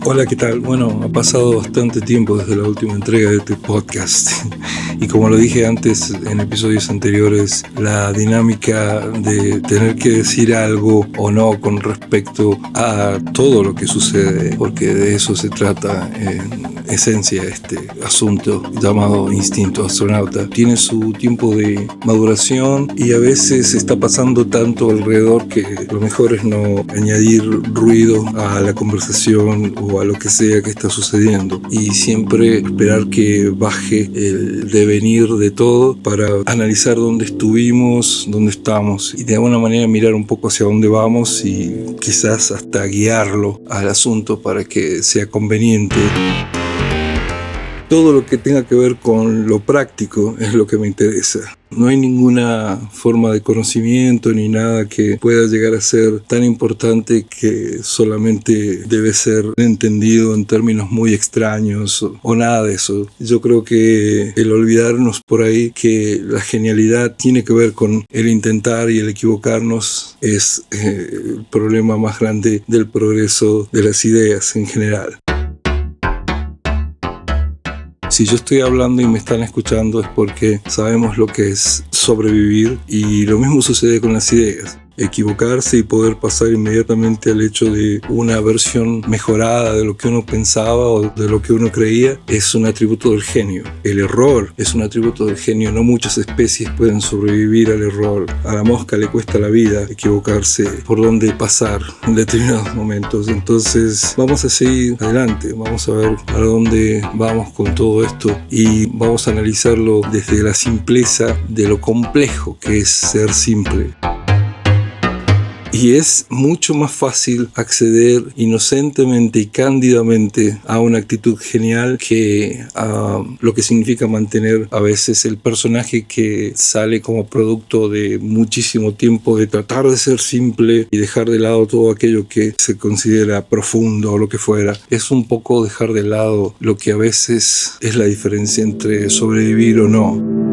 Hola, ¿qué tal? Bueno, ha pasado bastante tiempo desde la última entrega de este podcast y como lo dije antes en episodios anteriores, la dinámica de tener que decir algo o no con respecto a todo lo que sucede, porque de eso se trata en esencia este asunto llamado instinto astronauta, tiene su tiempo de maduración y a veces está pasando tanto alrededor que lo mejor es no añadir ruido a la conversación o a lo que sea que está sucediendo y siempre esperar que baje el devenir de todo para analizar dónde estuvimos, dónde estamos y de alguna manera mirar un poco hacia dónde vamos y quizás hasta guiarlo al asunto para que sea conveniente. Todo lo que tenga que ver con lo práctico es lo que me interesa. No hay ninguna forma de conocimiento ni nada que pueda llegar a ser tan importante que solamente debe ser entendido en términos muy extraños o nada de eso. Yo creo que el olvidarnos por ahí que la genialidad tiene que ver con el intentar y el equivocarnos es el problema más grande del progreso de las ideas en general. Si yo estoy hablando y me están escuchando es porque sabemos lo que es sobrevivir y lo mismo sucede con las ideas. Equivocarse y poder pasar inmediatamente al hecho de una versión mejorada de lo que uno pensaba o de lo que uno creía es un atributo del genio. El error es un atributo del genio. No muchas especies pueden sobrevivir al error. A la mosca le cuesta la vida equivocarse por dónde pasar en determinados momentos. Entonces vamos a seguir adelante, vamos a ver a dónde vamos con todo esto y vamos a analizarlo desde la simpleza de lo complejo que es ser simple. Y es mucho más fácil acceder inocentemente y cándidamente a una actitud genial que a lo que significa mantener a veces el personaje que sale como producto de muchísimo tiempo de tratar de ser simple y dejar de lado todo aquello que se considera profundo o lo que fuera. Es un poco dejar de lado lo que a veces es la diferencia entre sobrevivir o no.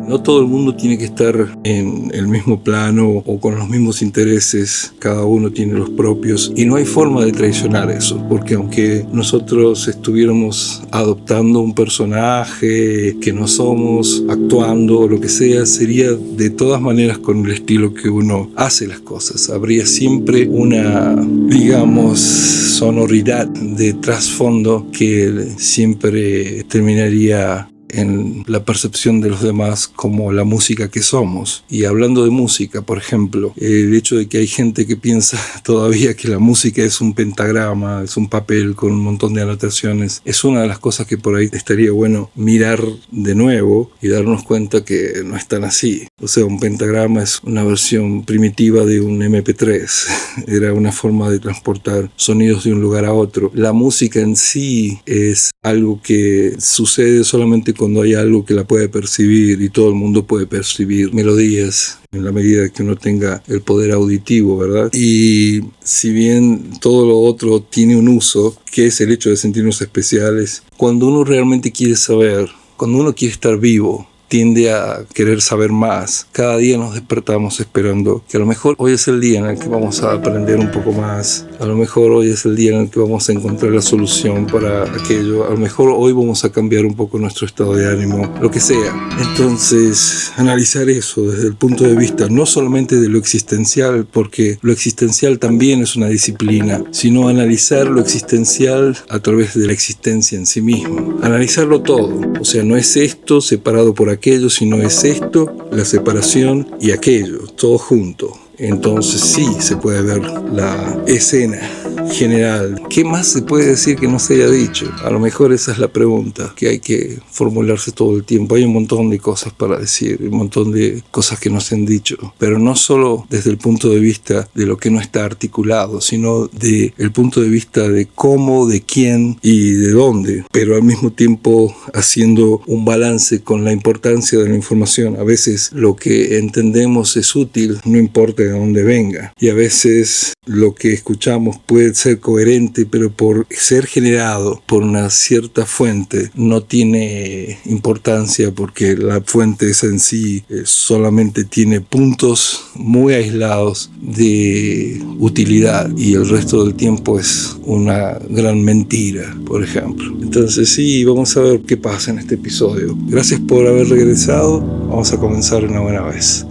No todo el mundo tiene que estar en el mismo plano o con los mismos intereses, cada uno tiene los propios y no hay forma de traicionar eso, porque aunque nosotros estuviéramos adoptando un personaje que no somos, actuando o lo que sea, sería de todas maneras con el estilo que uno hace las cosas. Habría siempre una, digamos, sonoridad de trasfondo que siempre terminaría en la percepción de los demás como la música que somos. Y hablando de música, por ejemplo, el hecho de que hay gente que piensa todavía que la música es un pentagrama, es un papel con un montón de anotaciones, es una de las cosas que por ahí estaría bueno mirar de nuevo y darnos cuenta que no es tan así. O sea, un pentagrama es una versión primitiva de un MP3. Era una forma de transportar sonidos de un lugar a otro. La música en sí es algo que sucede solamente cuando hay algo que la puede percibir y todo el mundo puede percibir melodías en la medida que uno tenga el poder auditivo, ¿verdad? Y si bien todo lo otro tiene un uso, que es el hecho de sentirnos especiales, cuando uno realmente quiere saber, cuando uno quiere estar vivo, tiende a querer saber más. Cada día nos despertamos esperando que a lo mejor hoy es el día en el que vamos a aprender un poco más, a lo mejor hoy es el día en el que vamos a encontrar la solución para aquello, a lo mejor hoy vamos a cambiar un poco nuestro estado de ánimo, lo que sea. Entonces, analizar eso desde el punto de vista no solamente de lo existencial, porque lo existencial también es una disciplina, sino analizar lo existencial a través de la existencia en sí mismo. Analizarlo todo, o sea, no es esto separado por aquello, sino es esto, la separación y aquello, todo junto. Entonces sí se puede ver la escena general. ¿Qué más se puede decir que no se haya dicho? A lo mejor esa es la pregunta que hay que formularse todo el tiempo. Hay un montón de cosas para decir, un montón de cosas que no se han dicho, pero no solo desde el punto de vista de lo que no está articulado, sino desde el punto de vista de cómo, de quién y de dónde, pero al mismo tiempo haciendo un balance con la importancia de la información. A veces lo que entendemos es útil, no importa de dónde venga, y a veces lo que escuchamos puede puede ser coherente, pero por ser generado por una cierta fuente no tiene importancia, porque la fuente esa en sí solamente tiene puntos muy aislados de utilidad y el resto del tiempo es una gran mentira, por ejemplo. Entonces sí, vamos a ver qué pasa en este episodio. Gracias por haber regresado. Vamos a comenzar una buena vez.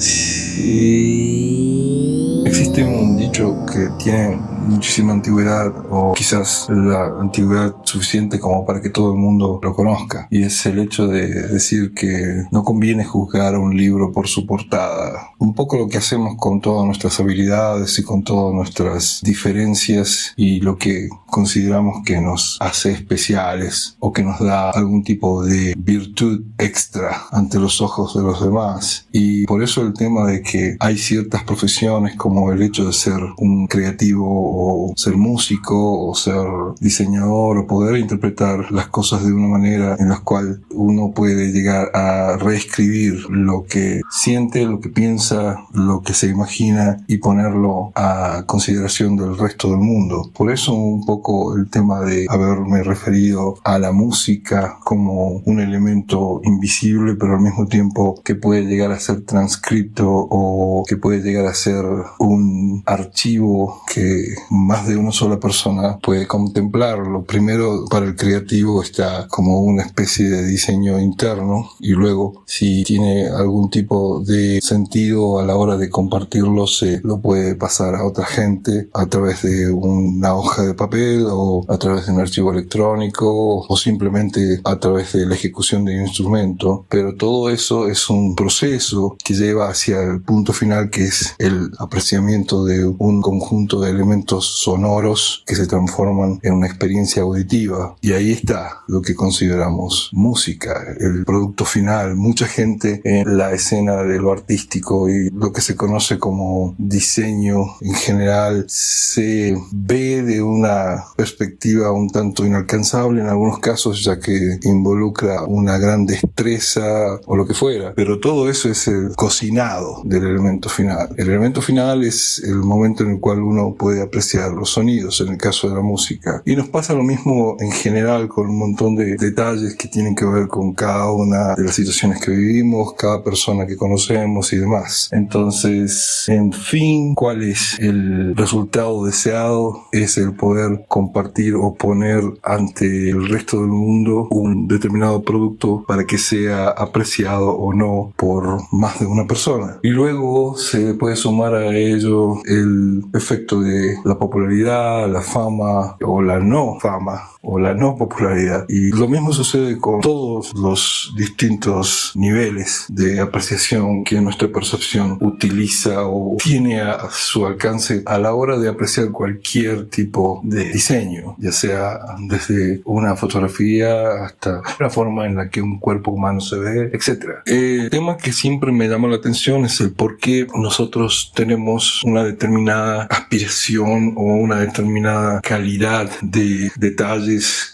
Existe un dicho que tiene muchísima antigüedad, o quizás la antigüedad suficiente como para que todo el mundo lo conozca, y es el hecho de decir que no conviene juzgar a un libro por su portada. Un poco lo que hacemos con todas nuestras habilidades y con todas nuestras diferencias y lo que consideramos que nos hace especiales o que nos da algún tipo de virtud extra ante los ojos de los demás. Y por eso el tema de que hay ciertas profesiones, como el hecho de ser un creativo o ser músico o ser diseñador o poder interpretar las cosas de una manera en la cual uno puede llegar a reescribir lo que siente, lo que piensa, lo que se imagina y ponerlo a consideración del resto del mundo. Por eso un poco el tema de haberme referido a la música como un elemento invisible, pero al mismo tiempo que puede llegar a ser transcripto o que puede llegar a ser un archivo que más de una sola persona puede contemplarlo. Primero, para el creativo está como una especie de diseño interno, y luego, si tiene algún tipo de sentido a la hora de compartirlo, se lo puede pasar a otra gente a través de una hoja de papel o a través de un archivo electrónico o simplemente a través de la ejecución de un instrumento. Pero todo eso es un proceso que lleva hacia el punto final, que es el apreciamiento de un conjunto de elementos sonoros que se transforman en una experiencia auditiva, y ahí está lo que consideramos música, el producto final. Mucha gente en la escena de lo artístico y lo que se conoce como diseño en general se ve de una perspectiva un tanto inalcanzable en algunos casos, ya que involucra una gran destreza o lo que fuera, pero todo eso es el cocinado del elemento final. El elemento final es el momento en el cual uno puede apreciar los sonidos, en el caso de la música. Y nos pasa lo mismo en general con un montón de detalles que tienen que ver con cada una de las situaciones que vivimos, cada persona que conocemos y demás. Entonces, en fin, ¿cuál es el resultado deseado? Es el poder compartir o poner ante el resto del mundo un determinado producto para que sea apreciado o no por más de una persona. Y luego se puede sumar a ello el efecto de la popularidad, la fama o la no fama o la no popularidad. Y lo mismo sucede con todos los distintos niveles de apreciación que nuestra percepción utiliza o tiene a su alcance a la hora de apreciar cualquier tipo de diseño, ya sea desde una fotografía hasta la forma en la que un cuerpo humano se ve, etc. El tema que siempre me llama la atención es el por qué nosotros tenemos una determinada aspiración o una determinada calidad de detalles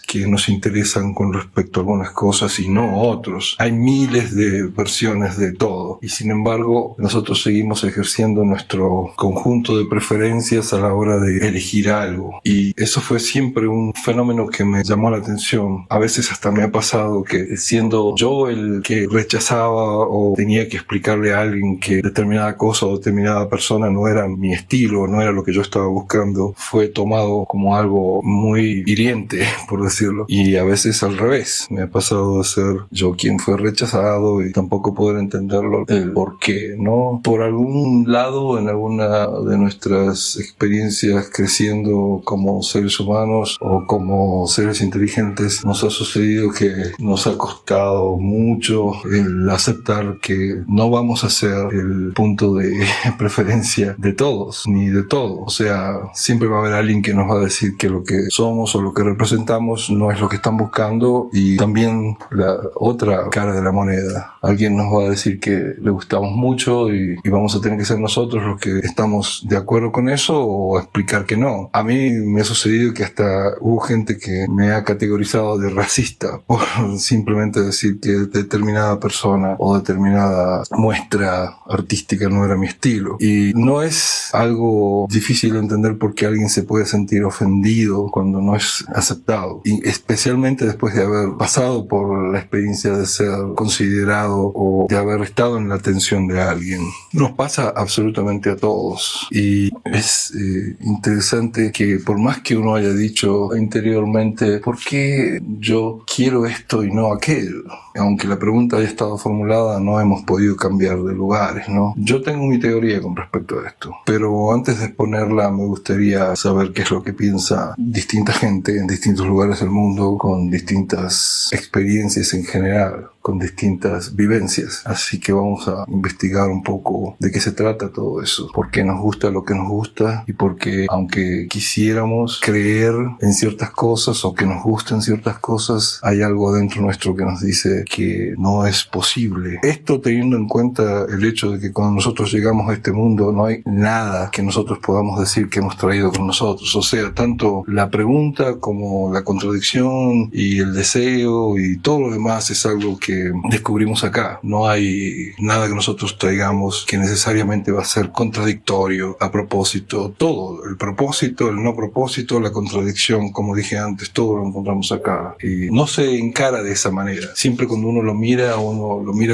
que nos interesan con respecto a algunas cosas y no otros. Hay miles de versiones de todo, y sin embargo nosotros seguimos ejerciendo nuestro conjunto de preferencias a la hora de elegir algo, y eso fue siempre un fenómeno que me llamó la atención. A veces hasta me ha pasado que, siendo yo el que rechazaba o tenía que explicarle a alguien que determinada cosa o determinada persona no era mi estilo, no era lo que yo estaba buscando, fue tomado como algo muy hiriente, por decirlo. Y a veces al revés, me ha pasado de ser yo quien fue rechazado y tampoco poder entenderlo, el por qué, ¿no? Por algún lado, en alguna de nuestras experiencias creciendo como seres humanos o como seres inteligentes, nos ha sucedido que nos ha costado mucho el aceptar que no vamos a ser el punto de preferencia de todos, ni de todo. O sea, siempre va a haber alguien que nos va a decir que lo que somos o lo que representamos otros no es lo que están buscando, y también la otra cara de la moneda. Alguien nos va a decir que le gustamos mucho y vamos a tener que ser nosotros los que estamos de acuerdo con eso, o explicar que no. A mí me ha sucedido que hasta hubo gente que me ha categorizado de racista por simplemente decir que determinada persona o determinada muestra artística no era mi estilo. Y no es algo difícil de entender por qué alguien se puede sentir ofendido cuando no es aceptado, y especialmente después de haber pasado por la experiencia de ser considerado o de haber estado en la atención de alguien. Nos pasa absolutamente a todos, y es interesante que por más que uno haya dicho interiormente ¿por qué yo quiero esto y no aquello? Aunque la pregunta haya estado formulada, no hemos podido cambiar de lugares, ¿no? Yo tengo mi teoría con respecto a esto, pero antes de exponerla me gustaría saber qué es lo que piensa distinta gente en distintos lugares del mundo, con distintas experiencias en general, con distintas vivencias. Así que vamos a investigar un poco de qué se trata todo eso, por qué nos gusta lo que nos gusta, y por qué, aunque quisiéramos creer en ciertas cosas o que nos gusten ciertas cosas, hay algo dentro nuestro que nos dice que no es posible. Esto teniendo en cuenta el hecho de que cuando nosotros llegamos a este mundo no hay nada que nosotros podamos decir que hemos traído con nosotros. O sea, tanto la pregunta como la contradicción y el deseo y todo lo demás es algo que descubrimos acá. No hay nada que nosotros traigamos que necesariamente va a ser contradictorio a propósito. Todo, el propósito, el no propósito, la contradicción, como dije antes, todo lo encontramos acá. Y no se encara de esa manera. Siempre cuando uno lo mira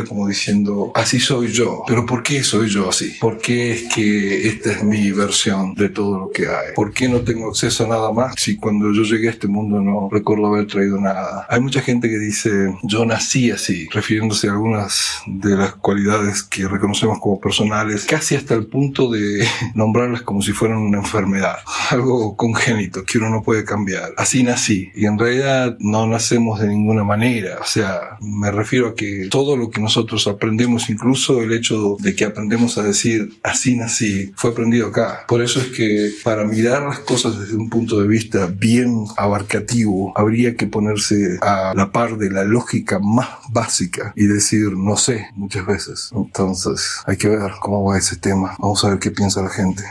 como diciendo, así soy yo. Pero ¿por qué soy yo así? ¿Por qué es que esta es mi versión de todo lo que hay? ¿Por qué no tengo acceso a nada más si cuando yo llegué a este mundo no recuerdo haber traído nada? Hay mucha gente que dice, yo nací así, refiriéndose a algunas de las cualidades que reconocemos como personales, casi hasta el punto de nombrarlas como si fueran una enfermedad, algo congénito que uno no puede cambiar. Así nací, y en realidad no nacemos de ninguna manera. O sea, me refiero a que todo lo que nosotros aprendemos, incluso el hecho de que aprendemos a decir así nací, fue aprendido acá. Por eso es que para mirar las cosas desde un punto de vista bien abarcativo, habría que ponerse a la par de la lógica más básica y decir no sé muchas veces. Entonces hay que ver cómo va ese tema. Vamos a ver qué piensa la gente.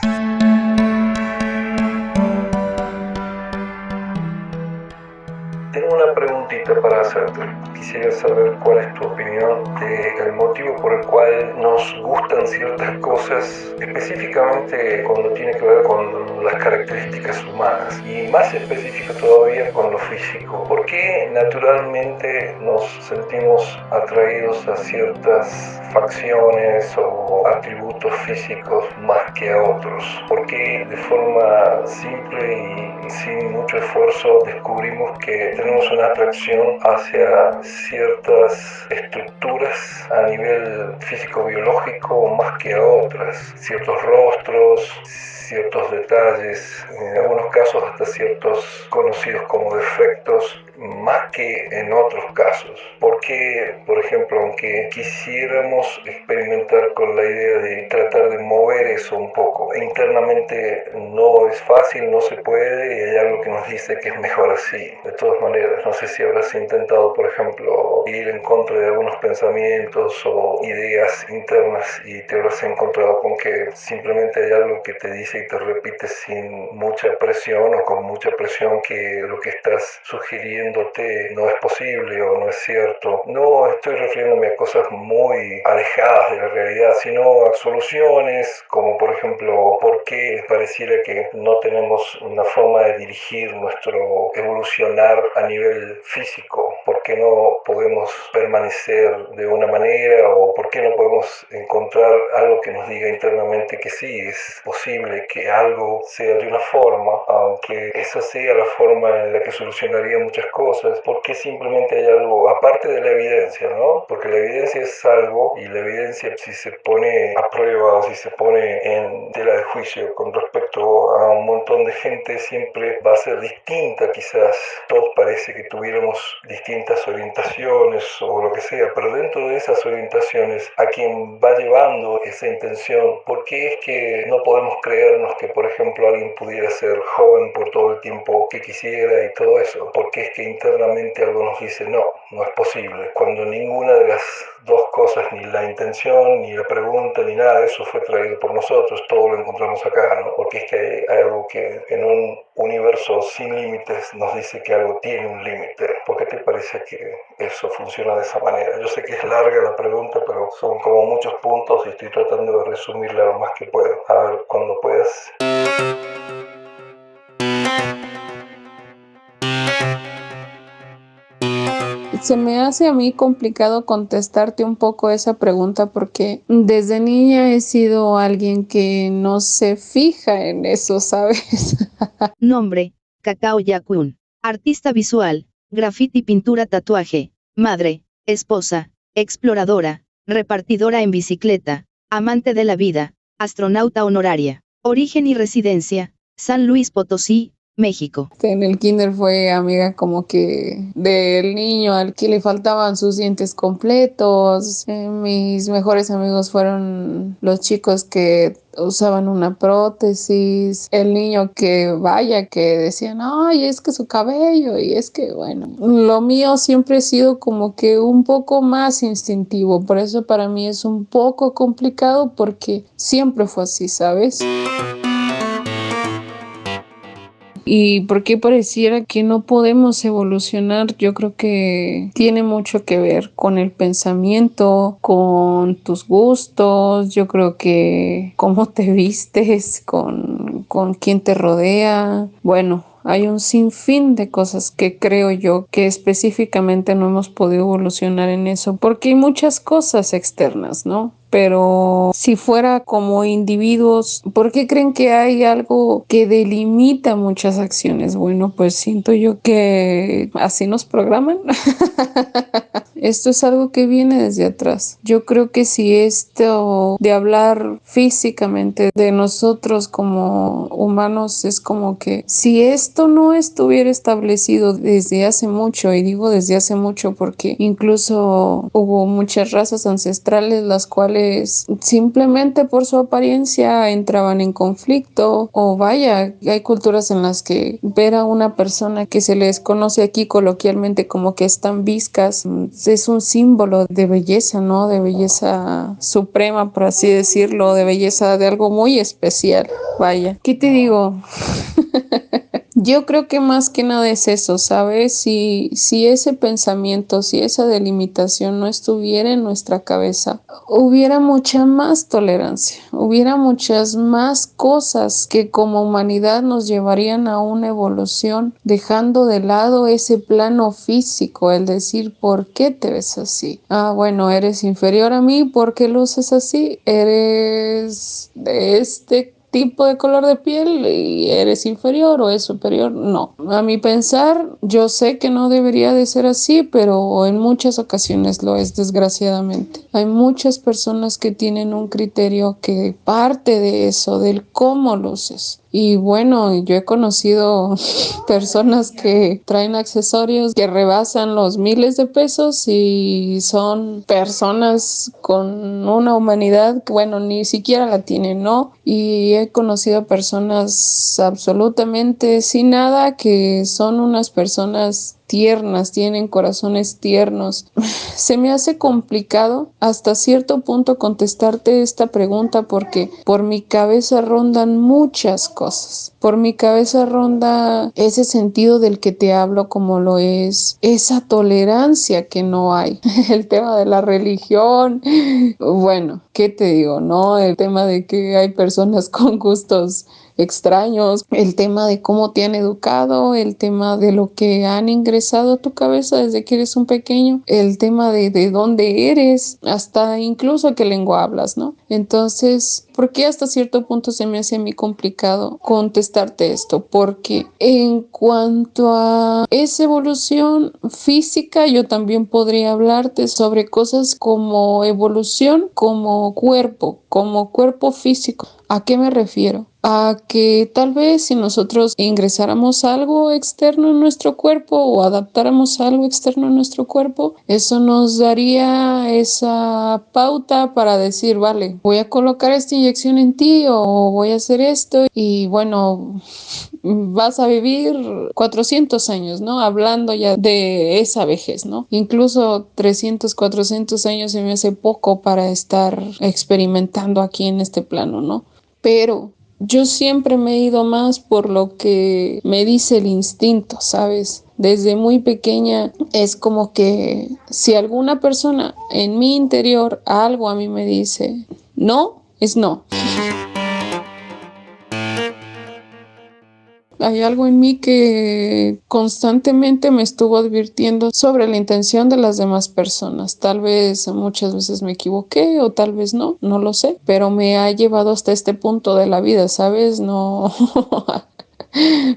Tengo una preguntita para hacerte. Quisiera saber cuál es tu opinión del motivo por el cual nos gustan ciertas cosas, específicamente cuando tiene que ver con las características humanas, y más específico todavía con lo físico. ¿Por qué naturalmente nos sentimos atraídos a ciertas facciones o atributos físicos más que a otros? ¿Por qué de forma simple y sin mucho esfuerzo descubrimos que tenemos una atracción hacia ciertas estructuras a nivel físico-biológico más que a otras? Ciertos rostros, ciertos detalles, en algunos casos hasta ciertos conocidos como defectos, más que en otros casos. Porque, por ejemplo, aunque quisiéramos experimentar con la idea de tratar de mover eso un poco, internamente no es fácil, no se puede, y hay algo que nos dice que es mejor así. De todas maneras, no sé si habrás intentado, por ejemplo, ir en contra de algunos pensamientos o ideas internas y te habrás encontrado con que simplemente hay algo que te dice y te repite sin mucha presión, o con mucha presión, que lo que estás sugiriéndote no es posible o no es cierto. No estoy refiriéndome a cosas muy alejadas de la realidad, sino a soluciones, como por ejemplo, ¿por qué pareciera que no tenemos una forma de dirigir nuestro evolucionar a nivel físico? ¿Por qué no podemos permanecer de una manera? ¿O por qué no podemos encontrar algo que nos diga internamente que sí, es posible que algo sea de una forma, aunque esa sea la forma en la que solucionaría muchas cosas? ¿Por qué simplemente hay algo aparte de la evidencia, no? Porque la evidencia es algo, y la evidencia, si se pone a prueba o si se pone en tela de juicio con respecto a un montón de gente, siempre va a ser distinta. Quizás todos parece que tuviéramos distintas distintas orientaciones o lo que sea, pero dentro de esas orientaciones, a quien va llevando esa intención, ¿por qué es que no podemos creernos que, por ejemplo, alguien pudiera ser joven por todo el tiempo que quisiera y todo eso? ¿Por qué es que internamente algo nos dice no, no es posible? Cuando ninguna de las dos cosas, ni la intención, ni la pregunta, ni nada de eso fue traído por nosotros, todo lo encontramos acá, ¿no? Porque es que hay algo que en un universo sin límites nos dice que algo tiene un límite. ¿Por qué te parece que eso funciona de esa manera? Yo sé que es larga la pregunta, pero son como muchos puntos y estoy tratando de resumirla lo más que puedo. A ver, cuando puedas. Se me hace a mí complicado contestarte un poco esa pregunta porque desde niña he sido alguien que no se fija en eso, ¿sabes? Nombre: Cacao Yakun. Artista visual, graffiti, pintura, tatuaje. Madre: esposa, exploradora, repartidora en bicicleta, amante de la vida, astronauta honoraria. Origen y residencia: San Luis Potosí, México. En el kinder fue amiga como que del niño al que le faltaban sus dientes completos. Mis mejores amigos fueron los chicos que usaban una prótesis, el niño que vaya que decían, ay, es que su cabello y es que bueno, lo mío siempre ha sido como que un poco más instintivo, por eso para mí es un poco complicado porque siempre fue así, ¿sabes? ¿Y por qué pareciera que no podemos evolucionar? Yo creo que tiene mucho que ver con el pensamiento, con tus gustos, yo creo que cómo te vistes, con quién te rodea. Bueno, hay un sinfín de cosas que creo yo que específicamente no hemos podido evolucionar en eso, porque hay muchas cosas externas, ¿no? Pero si fuera como individuos, ¿por qué creen que hay algo que delimita muchas acciones? Bueno, pues siento yo que así nos programan. Esto es algo que viene desde atrás. Yo creo que si esto de hablar físicamente de nosotros como humanos es como que si esto no estuviera establecido desde hace mucho, y digo desde hace mucho porque incluso hubo muchas razas ancestrales las cuales simplemente por su apariencia entraban en conflicto, o vaya, hay culturas en las que ver a una persona que se les conoce aquí coloquialmente como que están viscas es un símbolo de belleza, ¿no? De belleza suprema, por así decirlo, de belleza de algo muy especial. Vaya, ¿qué te digo? Yo creo que más que nada es eso, ¿sabes? Si ese pensamiento, si esa delimitación no estuviera en nuestra cabeza, hubiera mucha más tolerancia, hubiera muchas más cosas que como humanidad nos llevarían a una evolución, dejando de lado ese plano físico, el decir, ¿por qué te ves así? Ah, bueno, eres inferior a mí, ¿por qué luces así? Eres de este tipo de color de piel y eres inferior o es superior. No, a mi pensar, yo sé que no debería de ser así, pero en muchas ocasiones lo es, desgraciadamente. Hay muchas personas que tienen un criterio que parte de eso, del cómo luces. Y bueno, yo he conocido personas que traen accesorios que rebasan los miles de pesos y son personas con una humanidad que, bueno, ni siquiera la tienen, ¿no? Y he conocido personas absolutamente sin nada que son unas personas tiernas, tienen corazones tiernos. Se me hace complicado hasta cierto punto contestarte esta pregunta porque por mi cabeza rondan muchas cosas. Por mi cabeza ronda ese sentido del que te hablo, como lo es esa tolerancia que no hay. El tema de la religión, bueno, ¿qué te digo, no? El tema de que hay personas con gustos extraños, el tema de cómo te han educado, el tema de lo que han ingresado a tu cabeza desde que eres un pequeño, el tema de dónde eres, hasta incluso qué lengua hablas, ¿no? Entonces, ¿por qué hasta cierto punto se me hace a mí complicado contestarte esto? Porque en cuanto a esa evolución física, yo también podría hablarte sobre cosas como evolución, como cuerpo, como cuerpo físico. ¿A qué me refiero? A que tal vez si nosotros ingresáramos algo externo en nuestro cuerpo o adaptáramos algo externo en nuestro cuerpo, eso nos daría esa pauta para decir, vale, voy a colocar esta inyección en ti o voy a hacer esto y bueno, vas a vivir 400 años, ¿no? Hablando ya de esa vejez, ¿no? Incluso 300, 400 años se me hace poco para estar experimentando aquí en este plano, ¿no? Pero yo siempre me he ido más por lo que me dice el instinto, ¿sabes? Desde muy pequeña es como que si alguna persona en mi interior algo a mí me dice no, es no. Hay algo en mí que constantemente me estuvo advirtiendo sobre la intención de las demás personas. Tal vez muchas veces me equivoqué o tal vez no, no lo sé, pero me ha llevado hasta este punto de la vida, ¿sabes? No,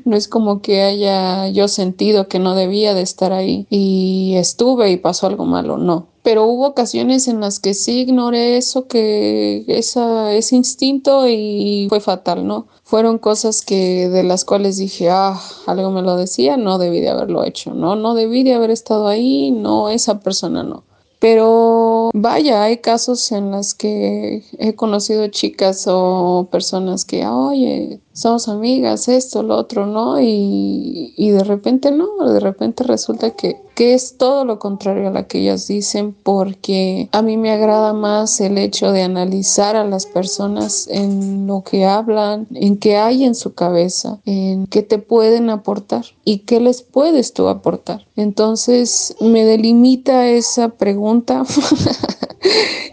no es como que haya yo sentido que no debía de estar ahí y estuve y pasó algo malo, no. Pero hubo ocasiones en las que sí ignoré eso, ese instinto y fue fatal, ¿no? Fueron cosas de las cuales dije, algo me lo decía, no debí de haberlo hecho, ¿no? No debí de haber estado ahí, no, esa persona no. Pero vaya, hay casos en los que he conocido chicas o personas que, oye, somos amigas, esto, lo otro, ¿no? Y de repente no, de repente resulta que es todo lo contrario a lo que ellas dicen, porque a mí me agrada más el hecho de analizar a las personas en lo que hablan, en qué hay en su cabeza, en qué te pueden aportar y qué les puedes tú aportar. Entonces me delimita esa pregunta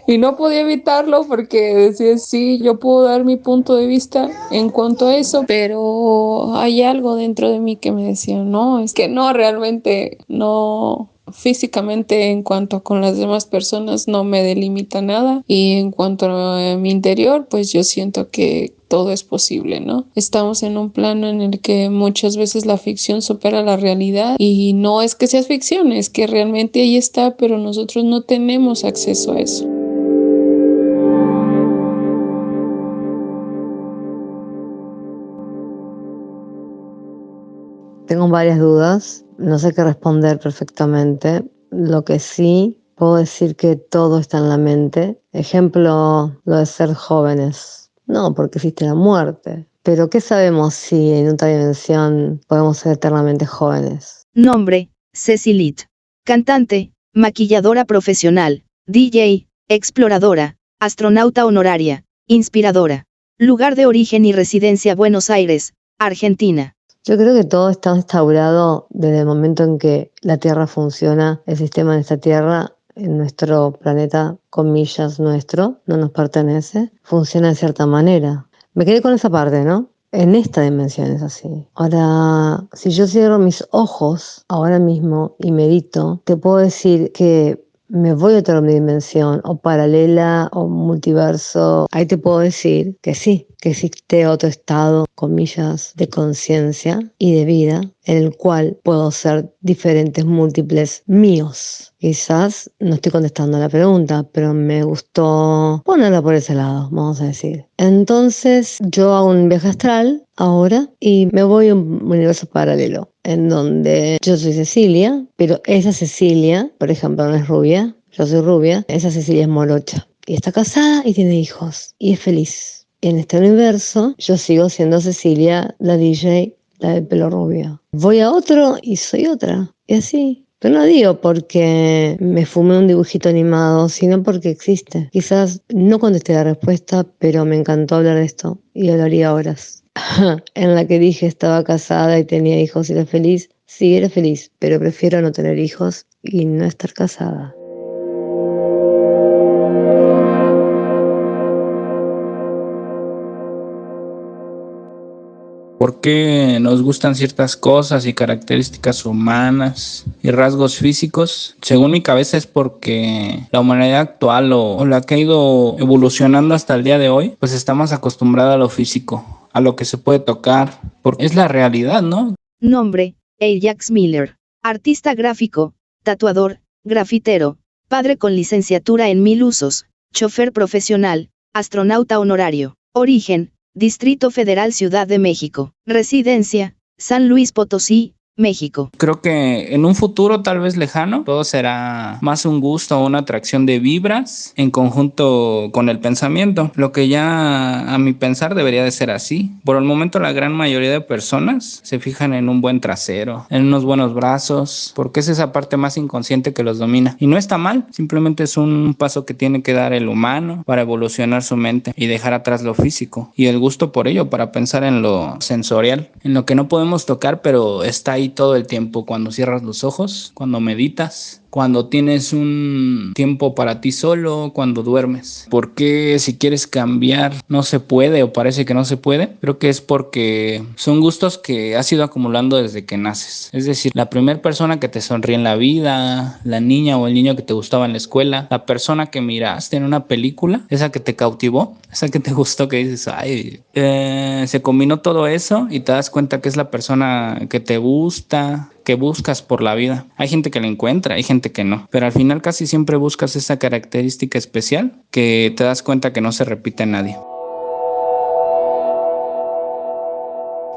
y no podía evitarlo porque decía, sí, yo puedo dar mi punto de vista en cuanto a eso, pero hay algo dentro de mí que me decía, no, es que no, realmente no. Físicamente en cuanto con las demás personas no me delimita nada y en cuanto a mi interior pues yo siento que todo es posible, ¿no? Estamos en un plano en el que muchas veces la ficción supera la realidad y no es que sea ficción, es que realmente ahí está, pero nosotros no tenemos acceso a eso. Tengo varias dudas, no sé qué responder perfectamente. Lo que sí puedo decir que todo está en la mente. Ejemplo, lo de ser jóvenes. No, porque existe la muerte. Pero ¿qué sabemos si en otra dimensión podemos ser eternamente jóvenes? Nombre, Cecilit. Cantante, maquilladora profesional, DJ, exploradora, astronauta honoraria, inspiradora. Lugar de origen y residencia Buenos Aires, Argentina. Yo creo que todo está instaurado desde el momento en que la Tierra funciona, el sistema en esta Tierra, en nuestro planeta, comillas, nuestro, no nos pertenece, funciona de cierta manera. Me quedé con esa parte, ¿no? En esta dimensión es así. Ahora, si yo cierro mis ojos ahora mismo y medito, te puedo decir que me voy a otra dimensión, o paralela, o multiverso. Ahí te puedo decir que sí, que existe otro estado, comillas, de conciencia y de vida, en el cual puedo ser diferentes, múltiples míos. Quizás no estoy contestando a la pregunta, pero me gustó ponerla por ese lado, vamos a decir. Entonces, yo hago un viaje astral ahora y me voy a un universo paralelo, en donde yo soy Cecilia, pero esa Cecilia, por ejemplo, no es rubia, yo soy rubia, esa Cecilia es morocha. Y está casada y tiene hijos, y es feliz. En este universo, yo sigo siendo Cecilia, la DJ, la del pelo rubio. Voy a otro y soy otra, y así. Pero no digo porque me fumé un dibujito animado, sino porque existe. Quizás no contesté la respuesta, pero me encantó hablar de esto, y hablaría horas. En la que dije estaba casada y tenía hijos y era feliz. Sí, era feliz, pero prefiero no tener hijos y no estar casada. ¿Por qué nos gustan ciertas cosas y características humanas y rasgos físicos? Según mi cabeza es porque la humanidad actual o la que ha ido evolucionando hasta el día de hoy, pues está más acostumbrada a lo físico, a lo que se puede tocar, porque es la realidad, ¿no? Nombre, Ajax Miller. Artista gráfico, tatuador, grafitero, padre con licenciatura en 1000 usos, chofer profesional, astronauta honorario. Origen, Distrito Federal, Ciudad de México. Residencia, San Luis Potosí, México. Creo que en un futuro tal vez lejano, todo será más un gusto o una atracción de vibras en conjunto con el pensamiento, lo que ya a mi pensar debería de ser así. Por el momento la gran mayoría de personas se fijan en un buen trasero, en unos buenos brazos, porque es esa parte más inconsciente que los domina. Y no está mal, simplemente es un paso que tiene que dar el humano para evolucionar su mente y dejar atrás lo físico y el gusto por ello para pensar en lo sensorial, en lo que no podemos tocar pero está ahí todo el tiempo, cuando cierras los ojos, cuando meditas, cuando tienes un tiempo para ti solo, cuando duermes. ¿Por qué si quieres cambiar no se puede o parece que no se puede? Creo que es porque son gustos que has ido acumulando desde que naces. Es decir, la primera persona que te sonríe en la vida, la niña o el niño que te gustaba en la escuela, la persona que miraste en una película, esa que te cautivó, esa que te gustó, que dices, ay, se combinó todo eso y te das cuenta que es la persona que te gusta, que buscas por la vida. Hay gente que la encuentra, hay gente que no, pero al final casi siempre buscas esa característica especial que te das cuenta que no se repite en nadie.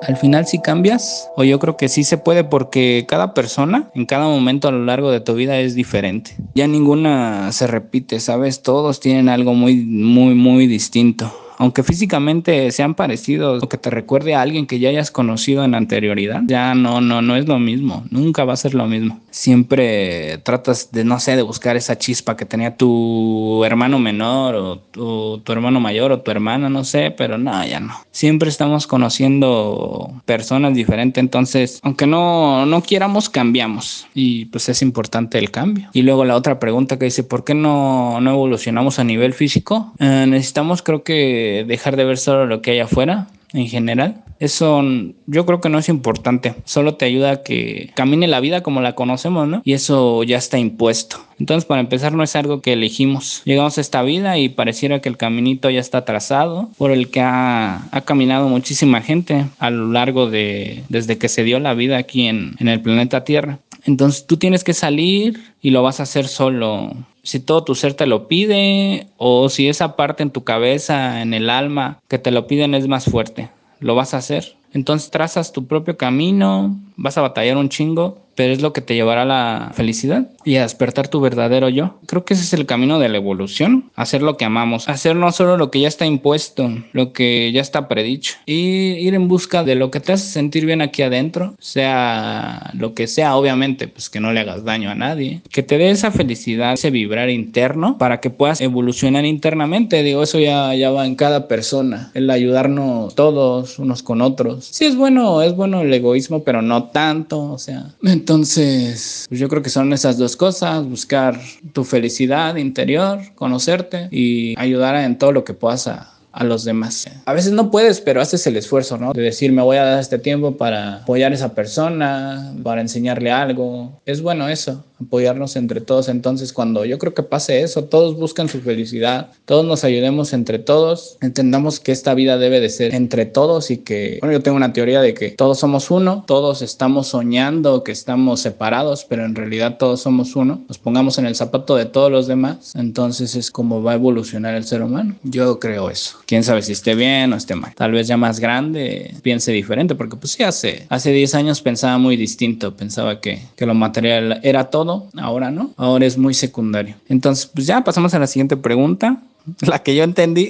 Al final sí cambias, o yo creo que sí se puede, porque cada persona en cada momento a lo largo de tu vida es diferente. Ya ninguna se repite, ¿sabes? Todos tienen algo muy distinto. Aunque físicamente sean parecidos o que te recuerde a alguien que ya hayas conocido en anterioridad, ya no es lo mismo, nunca va a ser lo mismo. Siempre tratas de, no sé, de buscar esa chispa que tenía tu hermano menor o tu hermano mayor o tu hermana, no sé, pero no, ya no. Siempre estamos conociendo personas diferentes, entonces, aunque no quieramos, cambiamos y pues es importante el cambio. Y luego la otra pregunta que dice, ¿por qué no evolucionamos a nivel físico? Necesitamos, creo que dejar de ver solo lo que hay afuera en general. Eso yo creo que no es importante, solo te ayuda a que camine la vida como la conocemos, ¿no? Y eso ya está impuesto. Entonces, para empezar, no es algo que elegimos. Llegamos a esta vida y pareciera que el caminito ya está trazado, por el que ha caminado muchísima gente a lo largo desde que se dio la vida aquí en el planeta Tierra. Entonces tú tienes que salir y lo vas a hacer solo. Si todo tu ser te lo pide, o si esa parte en tu cabeza, en el alma, que te lo piden es más fuerte, lo vas a hacer. Entonces trazas tu propio camino, vas a batallar un chingo, pero es lo que te llevará a la felicidad y a despertar tu verdadero yo. Creo que ese es el camino de la evolución, hacer lo que amamos, hacer no solo lo que ya está impuesto, lo que ya está predicho, y ir en busca de lo que te hace sentir bien aquí adentro, sea lo que sea, obviamente, pues que no le hagas daño a nadie, que te dé esa felicidad, ese vibrar interno para que puedas evolucionar internamente. Digo, eso ya va en cada persona, el ayudarnos todos unos con otros. Sí, es bueno el egoísmo, pero no tanto, o sea. Entonces, pues yo creo que son esas dos cosas: buscar tu felicidad interior, conocerte y ayudar en todo lo que puedas a los demás. A veces no puedes, pero haces el esfuerzo, ¿no? De decir, me voy a dar este tiempo para apoyar a esa persona, para enseñarle algo. Es bueno eso, apoyarnos entre todos. Entonces, cuando yo creo que pase eso, todos buscan su felicidad, todos nos ayudemos entre todos, entendamos que esta vida debe de ser entre todos y que, bueno, yo tengo una teoría de que todos somos uno, todos estamos soñando que estamos separados, pero en realidad todos somos uno. Nos pongamos en el zapato de todos los demás, entonces es como va a evolucionar el ser humano. Yo creo eso. Quién sabe si esté bien o esté mal. Tal vez ya más grande piense diferente, porque pues sí, hace 10 años pensaba muy distinto. Pensaba que lo material era todo, ahora no. Ahora es muy secundario. Entonces, pues ya pasamos a la siguiente pregunta, la que yo entendí,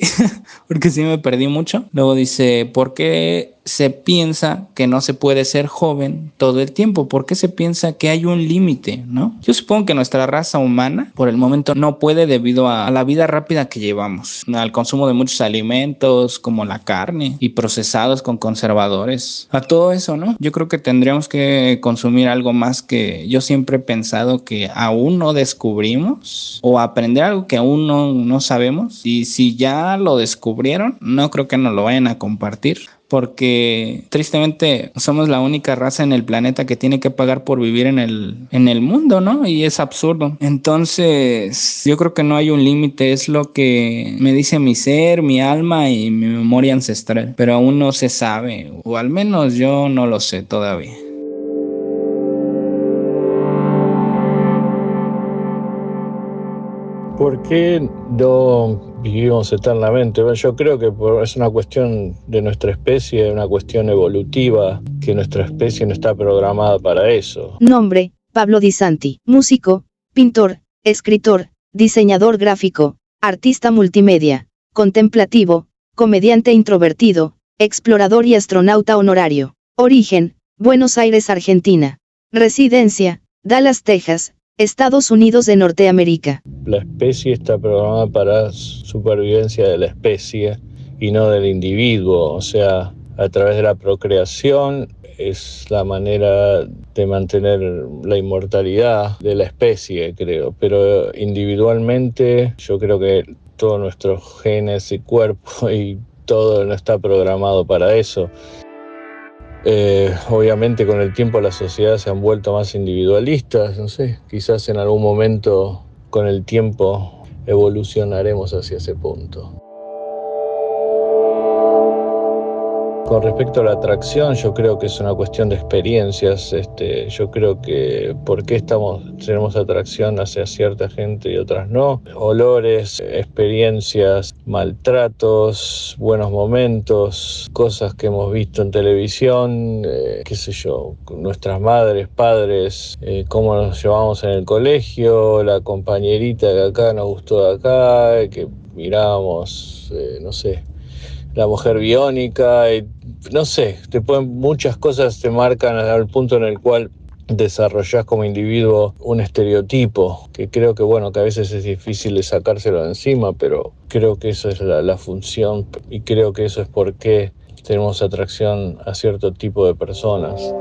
porque sí me perdí mucho. Luego dice, ¿por qué se piensa que no se puede ser joven todo el tiempo? ¿Por qué se piensa que hay un límite, no? Yo supongo que nuestra raza humana por el momento no puede, debido a la vida rápida que llevamos, al consumo de muchos alimentos como la carne y procesados con conservadores, a todo eso, ¿no? Yo creo que tendríamos que consumir algo más, que yo siempre he pensado que aún no descubrimos, o aprender algo que aún no sabemos, y si ya lo descubrieron, no creo que nos lo vayan a compartir, porque tristemente somos la única raza en el planeta que tiene que pagar por vivir en el mundo, ¿no? Y es absurdo. Entonces, yo creo que no hay un límite, es lo que me dice mi ser, mi alma y mi memoria ancestral, pero aún no se sabe, o al menos yo no lo sé todavía. ¿Por qué no vivimos eternamente? Bueno, yo creo que es una cuestión de nuestra especie, una cuestión evolutiva, que nuestra especie no está programada para eso. Nombre, Pablo Di Santi. Músico, pintor, escritor, diseñador gráfico, artista multimedia, contemplativo, comediante introvertido, explorador y astronauta honorario. Origen, Buenos Aires, Argentina. Residencia, Dallas, Texas, Estados Unidos de Norteamérica. La especie está programada para supervivencia de la especie y no del individuo, o sea, a través de la procreación es la manera de mantener la inmortalidad de la especie, creo, pero individualmente yo creo que todos nuestros genes y cuerpo y todo no está programado para eso. Obviamente con el tiempo las sociedades se han vuelto más individualistas, no sé, quizás en algún momento con el tiempo evolucionaremos hacia ese punto. Con respecto a la atracción, yo creo que es una cuestión de experiencias. Yo creo que por qué tenemos atracción hacia cierta gente y otras no. Olores, experiencias, maltratos, buenos momentos, cosas que hemos visto en televisión, qué sé yo, nuestras madres, padres, cómo nos llevamos en el colegio, la compañerita que acá nos gustó de acá, que mirábamos, no sé, La Mujer Biónica, no sé, muchas cosas te marcan al punto en el cual desarrollás como individuo un estereotipo, que creo que bueno, que a veces es difícil de sacárselo de encima, pero creo que eso es la función y creo que eso es por qué tenemos atracción a cierto tipo de personas.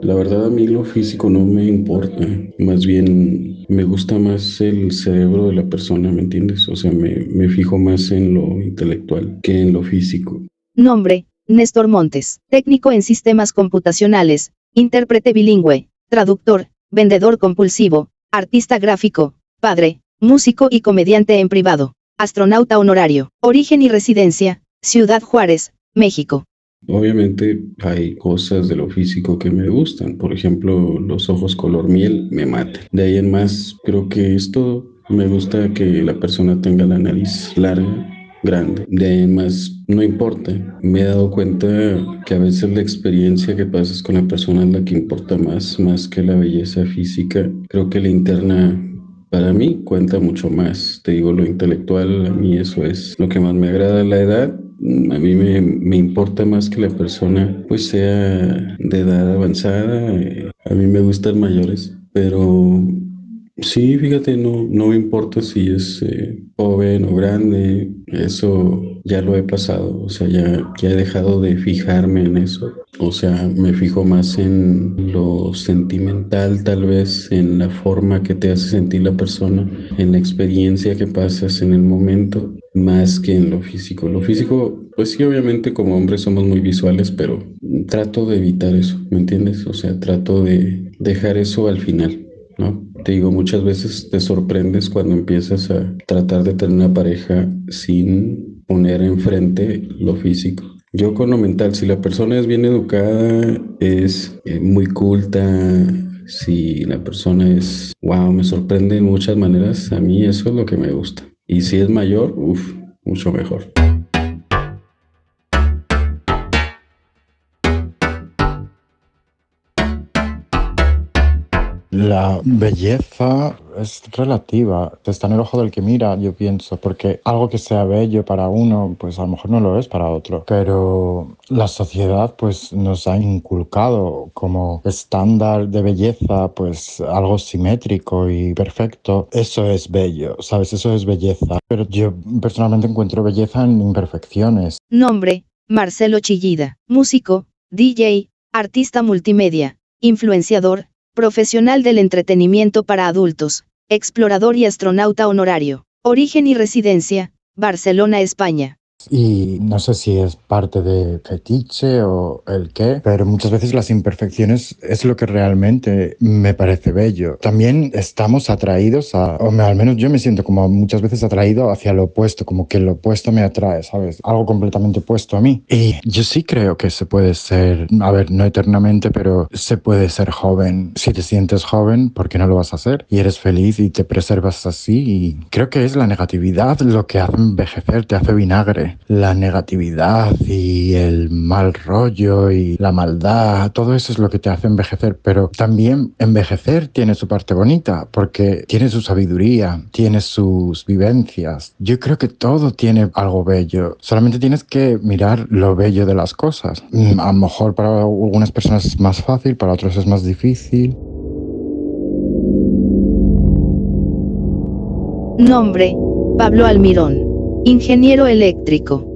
La verdad a mí lo físico no me importa, más bien me gusta más el cerebro de la persona, ¿me entiendes? O sea, me fijo más en lo intelectual que en lo físico. Nombre, Néstor Montes. Técnico en sistemas computacionales, intérprete bilingüe, traductor, vendedor compulsivo, artista gráfico, padre, músico y comediante en privado. Astronauta honorario. Origen y residencia, Ciudad Juárez, México. Obviamente hay cosas de lo físico que me gustan, por ejemplo, los ojos color miel me matan. De ahí en más, creo que esto me gusta que la persona tenga la nariz larga, grande. De ahí en más, no importa. Me he dado cuenta que a veces la experiencia que pasas con la persona es la que importa más que la belleza física. Creo que la interna para mí cuenta mucho más. Te digo, lo intelectual, a mí eso es lo que más me agrada. La edad, a mí me importa más que la persona pues sea de edad avanzada. A mí me gustan mayores, pero sí, fíjate, no me importa si es joven o grande, eso ya lo he pasado, o sea, ya he dejado de fijarme en eso, o sea, me fijo más en lo sentimental, tal vez, en la forma que te hace sentir la persona, en la experiencia que pasas en el momento, más que en lo físico. Lo físico, pues sí, obviamente como hombres somos muy visuales, pero trato de evitar eso, ¿me entiendes? O sea, trato de dejar eso al final, ¿no? Te digo, muchas veces te sorprendes cuando empiezas a tratar de tener una pareja sin poner enfrente lo físico. Yo con lo mental, si la persona es bien educada, es muy culta, si la persona es, wow, me sorprende de muchas maneras, a mí eso es lo que me gusta. Y si es mayor, uff, mucho mejor. La belleza es relativa, está en el ojo del que mira, yo pienso, porque algo que sea bello para uno, pues a lo mejor no lo es para otro, pero la sociedad pues nos ha inculcado como estándar de belleza, pues algo simétrico y perfecto. Eso es bello, ¿sabes? Eso es belleza, pero yo personalmente encuentro belleza en imperfecciones. Nombre, Marcelo Chillida. Músico, DJ, artista multimedia, influenciador, profesional del entretenimiento para adultos, explorador y astronauta honorario. Origen y residencia, Barcelona, España. Y no sé si es parte de fetiche o el qué, pero muchas veces las imperfecciones es lo que realmente me parece bello. También estamos atraídos al menos yo me siento como muchas veces atraído hacia lo opuesto, como que lo opuesto me atrae, ¿sabes? Algo completamente opuesto a mí. Y yo sí creo que se puede ser, a ver, no eternamente, pero se puede ser joven. Si te sientes joven, ¿por qué no lo vas a hacer? Y eres feliz y te preservas así. Y creo que es la negatividad lo que hace envejecer, te hace vinagre. La negatividad y el mal rollo y la maldad, todo eso es lo que te hace envejecer, pero también envejecer tiene su parte bonita porque tiene su sabiduría, tiene sus vivencias. Yo creo que todo tiene algo bello, solamente tienes que mirar lo bello de las cosas. A lo mejor para algunas personas es más fácil, para otros es más difícil. Nombre: Pablo Almirón. Ingeniero eléctrico.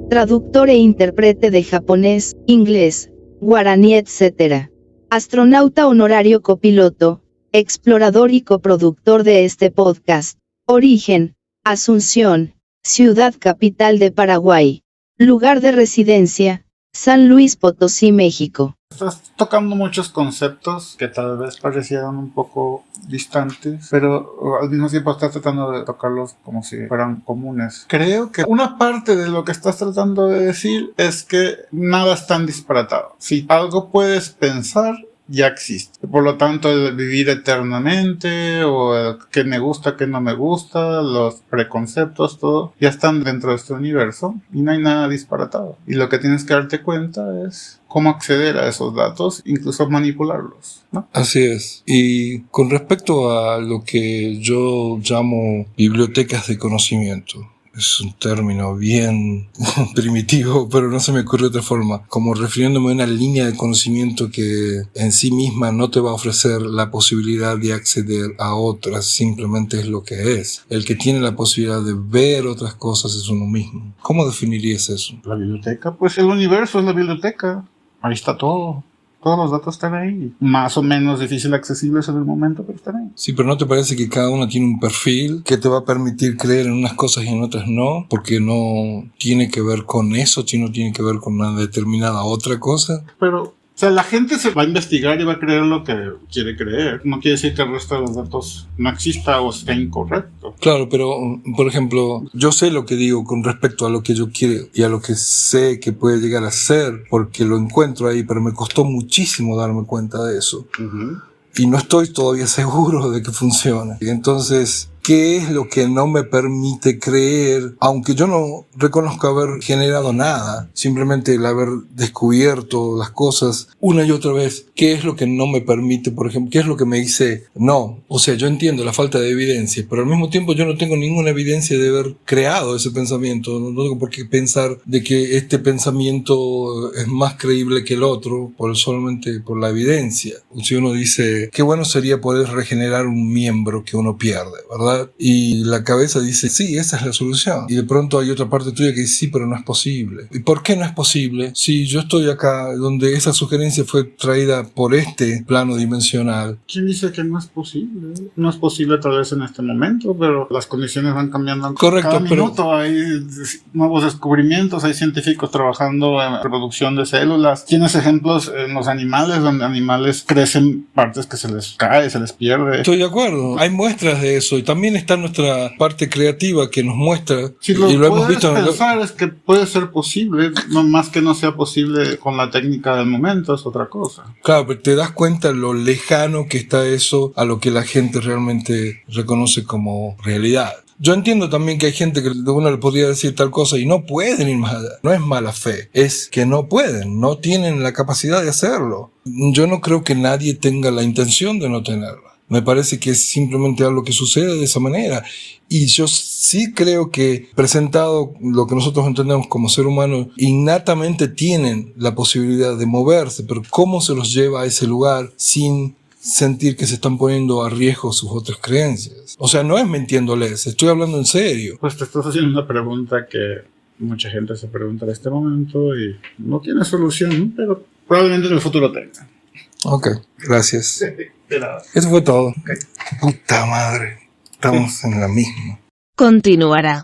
Traductor e intérprete de japonés, inglés, guaraní, etc. Astronauta honorario, copiloto, explorador y coproductor de este podcast. Origen: Asunción, ciudad capital de Paraguay. Lugar de residencia: San Luis Potosí, México. Estás tocando muchos conceptos que tal vez parecieran un poco distantes, pero al mismo tiempo estás tratando de tocarlos como si fueran comunes. Creo que una parte de lo que estás tratando de decir es que nada es tan disparatado. Si algo puedes pensar, ya existe. Por lo tanto, el vivir eternamente, o el que me gusta, que no me gusta, los preconceptos, todo, ya están dentro de este universo y no hay nada disparatado. Y lo que tienes que darte cuenta es cómo acceder a esos datos, incluso manipularlos, ¿no? Así es. Y con respecto a lo que yo llamo bibliotecas de conocimiento, es un término bien primitivo, pero no se me ocurre otra forma, como refiriéndome a una línea de conocimiento que en sí misma no te va a ofrecer la posibilidad de acceder a otras, simplemente es lo que es. El que tiene la posibilidad de ver otras cosas es uno mismo. ¿Cómo definirías eso? La biblioteca, pues el universo es la biblioteca. Ahí está todo. Todos los datos están ahí. Más o menos difícil accesibles en el momento, pero están ahí. Sí, pero ¿no te parece que cada uno tiene un perfil que te va a permitir creer en unas cosas y en otras no? Porque no tiene que ver con eso, sino tiene que ver con una determinada otra cosa. Pero, o sea, la gente se va a investigar y va a creer lo que quiere creer. No quiere decir que el resto de los datos no exista o sea incorrecto. Claro, pero, por ejemplo, yo sé lo que digo con respecto a lo que yo quiero y a lo que sé que puede llegar a ser, porque lo encuentro ahí, pero me costó muchísimo darme cuenta de eso. Y no estoy todavía seguro de que funcione. Y entonces, ¿qué es lo que no me permite creer? Aunque yo no reconozco haber generado nada, simplemente el haber descubierto las cosas una y otra vez, ¿qué es lo que no me permite, por ejemplo? ¿Qué es lo que me dice no? O sea, yo entiendo la falta de evidencia, pero al mismo tiempo yo no tengo ninguna evidencia de haber creado ese pensamiento. No tengo por qué pensar de que este pensamiento es más creíble que el otro solamente por la evidencia. Si uno dice, qué bueno sería poder regenerar un miembro que uno pierde, ¿verdad? Y la cabeza dice, sí, esa es la solución. Y de pronto hay otra parte tuya que dice, sí, pero no es posible. ¿Y por qué no es posible? Si yo estoy acá, donde esa sugerencia fue traída por este plano dimensional. ¿Quién dice que no es posible? No es posible tal vez en este momento, pero las condiciones van cambiando. Correcto, cada minuto hay nuevos descubrimientos, hay científicos trabajando en reproducción de células. Tienes ejemplos en los animales, donde animales crecen partes que se les cae, se les pierde. Estoy de acuerdo. Hay muestras de eso y también está nuestra parte creativa que nos muestra, si y lo hemos visto. Pensar es que puede ser posible, no más que no sea posible con la técnica del momento, es otra cosa. Claro, pero te das cuenta lo lejano que está eso a lo que la gente realmente reconoce como realidad. Yo entiendo también que hay gente que uno le podría decir tal cosa y no pueden ir más allá. No es mala fe, es que no pueden, no tienen la capacidad de hacerlo. Yo no creo que nadie tenga la intención de no tenerla. Me parece que es simplemente algo que sucede de esa manera. Y yo sí creo que, presentado lo que nosotros entendemos como ser humano, innatamente tienen la posibilidad de moverse, pero ¿cómo se los lleva a ese lugar sin sentir que se están poniendo a riesgo sus otras creencias? O sea, no es mintiéndoles, estoy hablando en serio. Pues te estás haciendo una pregunta que mucha gente se pregunta en este momento y no tiene solución, pero probablemente en el futuro tenga. Ok, gracias. De nada. Eso fue todo. Okay. Puta madre, estamos en la misma. Continuará.